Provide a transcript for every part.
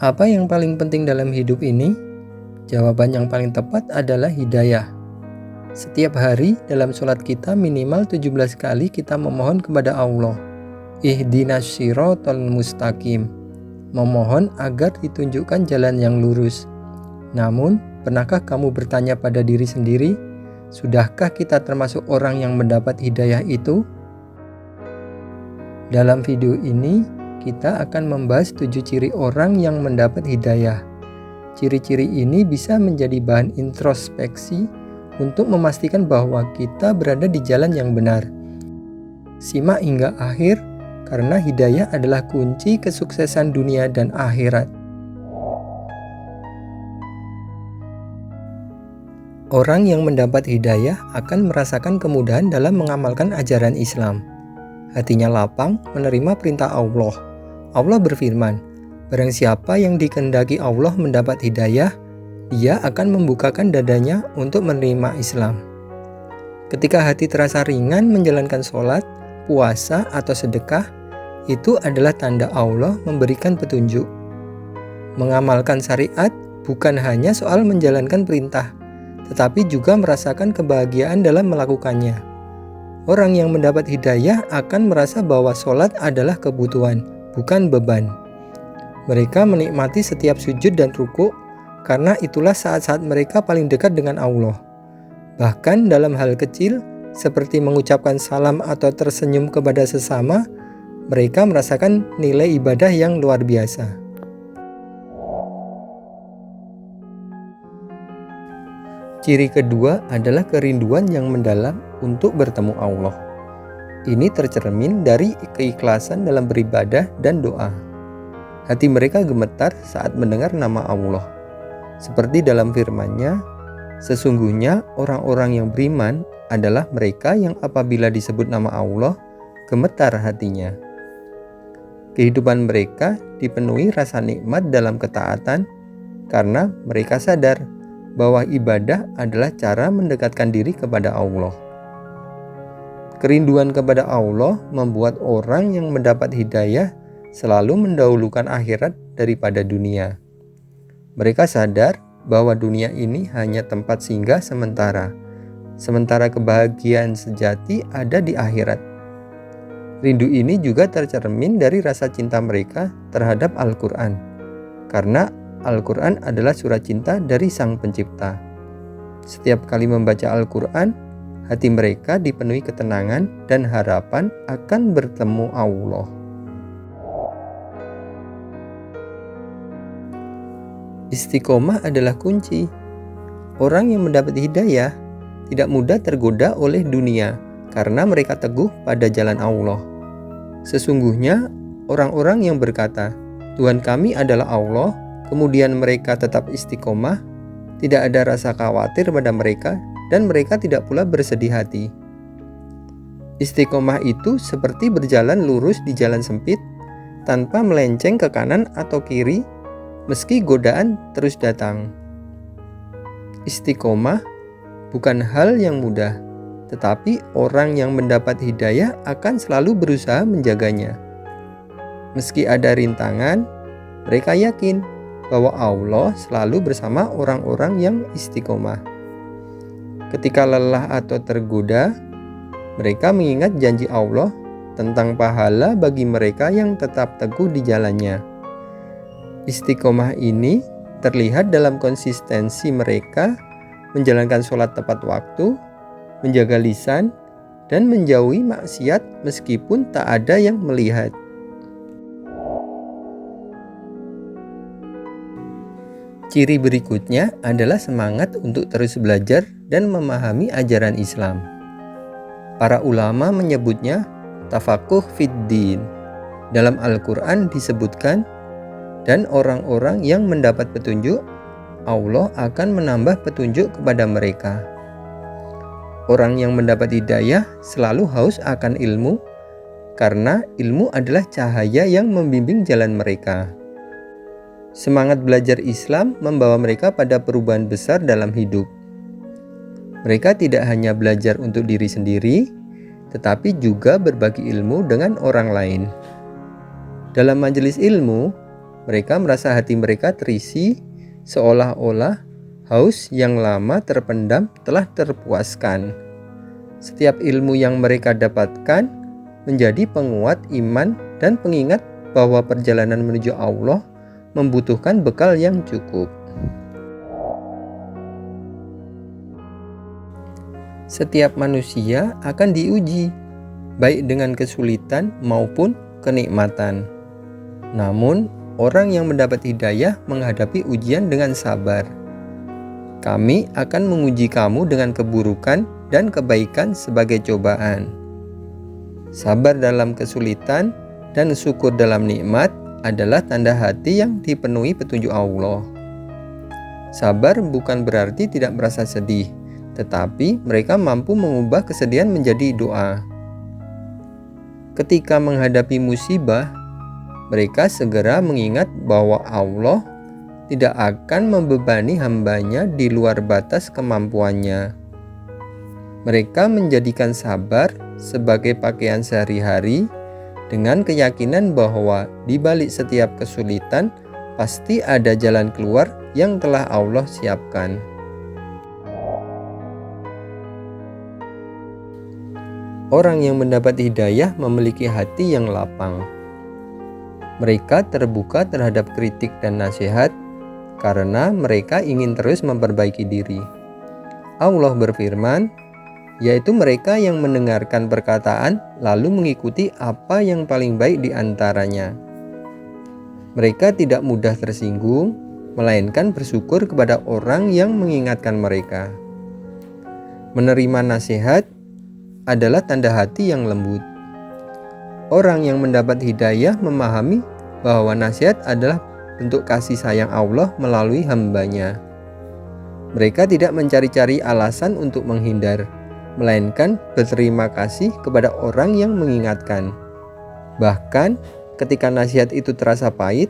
Apa yang paling penting dalam hidup ini? Jawaban yang paling tepat adalah hidayah. Setiap hari dalam sholat kita minimal 17 kali kita memohon kepada Allah. Ihdinas shiratal mustaqim. Memohon agar ditunjukkan jalan yang lurus. Namun, pernahkah kamu bertanya pada diri sendiri, sudahkah kita termasuk orang yang mendapat hidayah itu? Dalam video ini, kita akan membahas 7 ciri orang yang mendapat hidayah. Ciri-ciri ini bisa menjadi bahan introspeksi untuk memastikan bahwa kita berada di jalan yang benar. Simak hingga akhir, karena hidayah adalah kunci kesuksesan dunia dan akhirat. Orang yang mendapat hidayah akan merasakan kemudahan dalam mengamalkan ajaran Islam. Hatinya lapang menerima perintah Allah. Allah berfirman, barang siapa yang dikehendaki Allah mendapat hidayah, dia akan membukakan dadanya untuk menerima Islam. Ketika hati terasa ringan menjalankan sholat, puasa, atau sedekah, itu adalah tanda Allah memberikan petunjuk. Mengamalkan syariat bukan hanya soal menjalankan perintah, tetapi juga merasakan kebahagiaan dalam melakukannya. Orang yang mendapat hidayah akan merasa bahwa sholat adalah kebutuhan, bukan beban. Mereka menikmati setiap sujud dan ruku, karena itulah saat-saat mereka paling dekat dengan Allah. Bahkan dalam hal kecil, seperti mengucapkan salam atau tersenyum kepada sesama, mereka merasakan nilai ibadah yang luar biasa. Ciri kedua adalah kerinduan yang mendalam untuk bertemu Allah. Ini tercermin dari keikhlasan dalam beribadah dan doa. Hati mereka gemetar saat mendengar nama Allah. Seperti dalam firman-Nya, sesungguhnya orang-orang yang beriman adalah mereka yang apabila disebut nama Allah, gemetar hatinya. Kehidupan mereka dipenuhi rasa nikmat dalam ketaatan karena mereka sadar bahwa ibadah adalah cara mendekatkan diri kepada Allah. Kerinduan kepada Allah membuat orang yang mendapat hidayah selalu mendahulukan akhirat daripada dunia. Mereka sadar bahwa dunia ini hanya tempat singgah sementara, sementara kebahagiaan sejati ada di akhirat. Rindu ini juga tercermin dari rasa cinta mereka terhadap Al-Quran, karena Al-Quran adalah surat cinta dari Sang Pencipta. Setiap kali membaca Al-Quran, hati mereka dipenuhi ketenangan dan harapan akan bertemu Allah. Istiqomah adalah kunci. Orang yang mendapat hidayah tidak mudah tergoda oleh dunia karena mereka teguh pada jalan Allah. Sesungguhnya orang-orang yang berkata, Tuhan kami adalah Allah, kemudian mereka tetap istiqomah, tidak ada rasa khawatir pada mereka dan mereka tidak pula bersedih hati. Istiqomah itu seperti berjalan lurus di jalan sempit tanpa melenceng ke kanan atau kiri meski godaan terus datang. Istiqomah bukan hal yang mudah, tetapi orang yang mendapat hidayah akan selalu berusaha menjaganya. Meski ada rintangan, mereka yakin bahwa Allah selalu bersama orang-orang yang istiqomah. Ketika lelah atau tergoda, mereka mengingat janji Allah tentang pahala bagi mereka yang tetap teguh di jalannya. Istiqomah ini terlihat dalam konsistensi mereka menjalankan sholat tepat waktu, menjaga lisan, dan menjauhi maksiat meskipun tak ada yang melihat. Ciri berikutnya adalah semangat untuk terus belajar dan memahami ajaran Islam. Para ulama menyebutnya tafaquh fid din. Dalam Al-Quran disebutkan, dan orang-orang yang mendapat petunjuk, Allah akan menambah petunjuk kepada mereka. Orang yang mendapat hidayah selalu haus akan ilmu, karena ilmu adalah cahaya yang membimbing jalan mereka. Semangat belajar Islam membawa mereka pada perubahan besar dalam hidup. Mereka tidak hanya belajar untuk diri sendiri, tetapi juga berbagi ilmu dengan orang lain. Dalam majelis ilmu, mereka merasa hati mereka terisi, seolah-olah haus yang lama terpendam telah terpuaskan. Setiap ilmu yang mereka dapatkan menjadi penguat iman dan pengingat bahwa perjalanan menuju Allah membutuhkan bekal yang cukup. Setiap manusia akan diuji, baik dengan kesulitan maupun kenikmatan. Namun, orang yang mendapat hidayah menghadapi ujian dengan sabar. Kami akan menguji kamu dengan keburukan dan kebaikan sebagai cobaan. Sabar dalam kesulitan dan syukur dalam nikmat adalah tanda hati yang dipenuhi petunjuk Allah. Sabar bukan berarti tidak merasa sedih, tetapi mereka mampu mengubah kesedihan menjadi doa. Ketika menghadapi musibah, mereka segera mengingat bahwa Allah tidak akan membebani hambanya di luar batas kemampuannya. Mereka menjadikan sabar sebagai pakaian sehari-hari dengan keyakinan bahwa di balik setiap kesulitan pasti ada jalan keluar yang telah Allah siapkan. Orang yang mendapat hidayah memiliki hati yang lapang. Mereka terbuka terhadap kritik dan nasihat karena mereka ingin terus memperbaiki diri. Allah berfirman, yaitu mereka yang mendengarkan perkataan lalu mengikuti apa yang paling baik di antaranya. Mereka tidak mudah tersinggung, melainkan bersyukur kepada orang yang mengingatkan mereka. Menerima nasihat adalah tanda hati yang lembut. Orang yang mendapat hidayah memahami bahwa nasihat adalah bentuk kasih sayang Allah melalui hambanya. Mereka tidak mencari-cari alasan untuk menghindar, melainkan berterima kasih kepada orang yang mengingatkan. Bahkan ketika nasihat itu terasa pahit,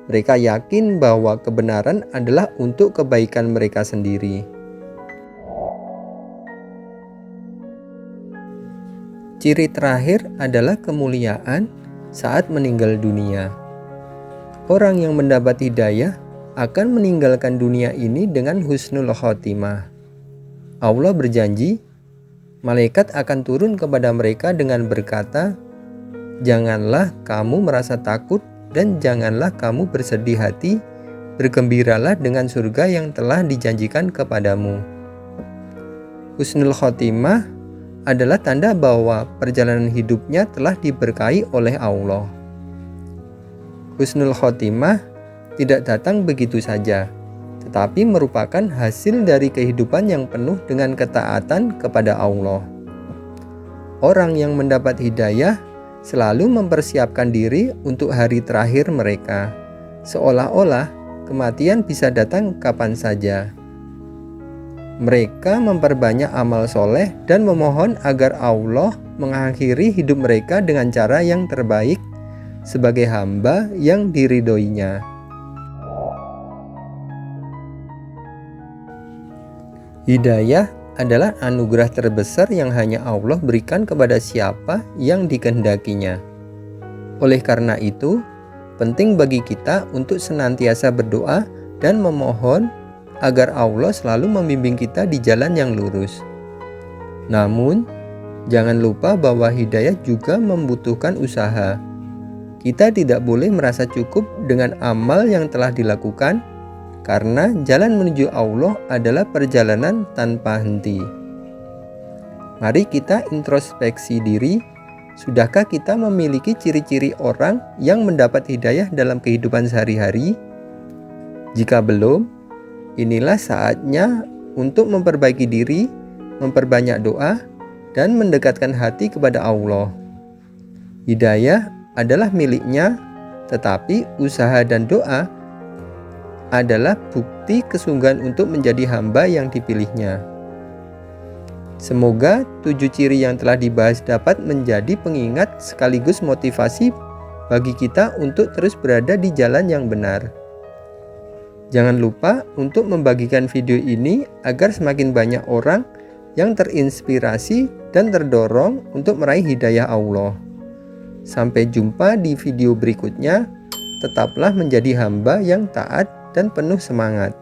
mereka yakin bahwa kebenaran adalah untuk kebaikan mereka sendiri. Ciri terakhir adalah kemuliaan saat meninggal dunia. Orang yang mendapat hidayah akan meninggalkan dunia ini dengan husnul khotimah. Allah berjanji, malaikat akan turun kepada mereka dengan berkata, "Janganlah kamu merasa takut dan janganlah kamu bersedih hati, bergembiralah dengan surga yang telah dijanjikan kepadamu." Husnul khotimah adalah tanda bahwa perjalanan hidupnya telah diberkahi oleh Allah. Husnul khotimah tidak datang begitu saja, tetapi merupakan hasil dari kehidupan yang penuh dengan ketaatan kepada Allah. Orang yang mendapat hidayah selalu mempersiapkan diri untuk hari terakhir mereka, seolah-olah kematian bisa datang kapan saja. Mereka memperbanyak amal soleh dan memohon agar Allah mengakhiri hidup mereka dengan cara yang terbaik sebagai hamba yang diridhoinya. Hidayah adalah anugerah terbesar yang hanya Allah berikan kepada siapa yang dikehendakinya. Oleh karena itu, penting bagi kita untuk senantiasa berdoa dan memohon agar Allah selalu membimbing kita di jalan yang lurus. Namun, jangan lupa bahwa hidayah juga membutuhkan usaha. Kita tidak boleh merasa cukup dengan amal yang telah dilakukan, karena jalan menuju Allah adalah perjalanan tanpa henti. Mari kita introspeksi diri. Sudahkah kita memiliki ciri-ciri orang yang mendapat hidayah dalam kehidupan sehari-hari? Jika belum, inilah saatnya untuk memperbaiki diri, memperbanyak doa, dan mendekatkan hati kepada Allah. Hidayah adalah miliknya, tetapi usaha dan doa adalah bukti kesungguhan untuk menjadi hamba yang dipilihnya. Semoga 7 ciri yang telah dibahas dapat menjadi pengingat sekaligus motivasi bagi kita untuk terus berada di jalan yang benar. Jangan lupa untuk membagikan video ini agar semakin banyak orang yang terinspirasi dan terdorong untuk meraih hidayah Allah. Sampai jumpa di video berikutnya. tetaplah menjadi hamba yang taat dan penuh semangat.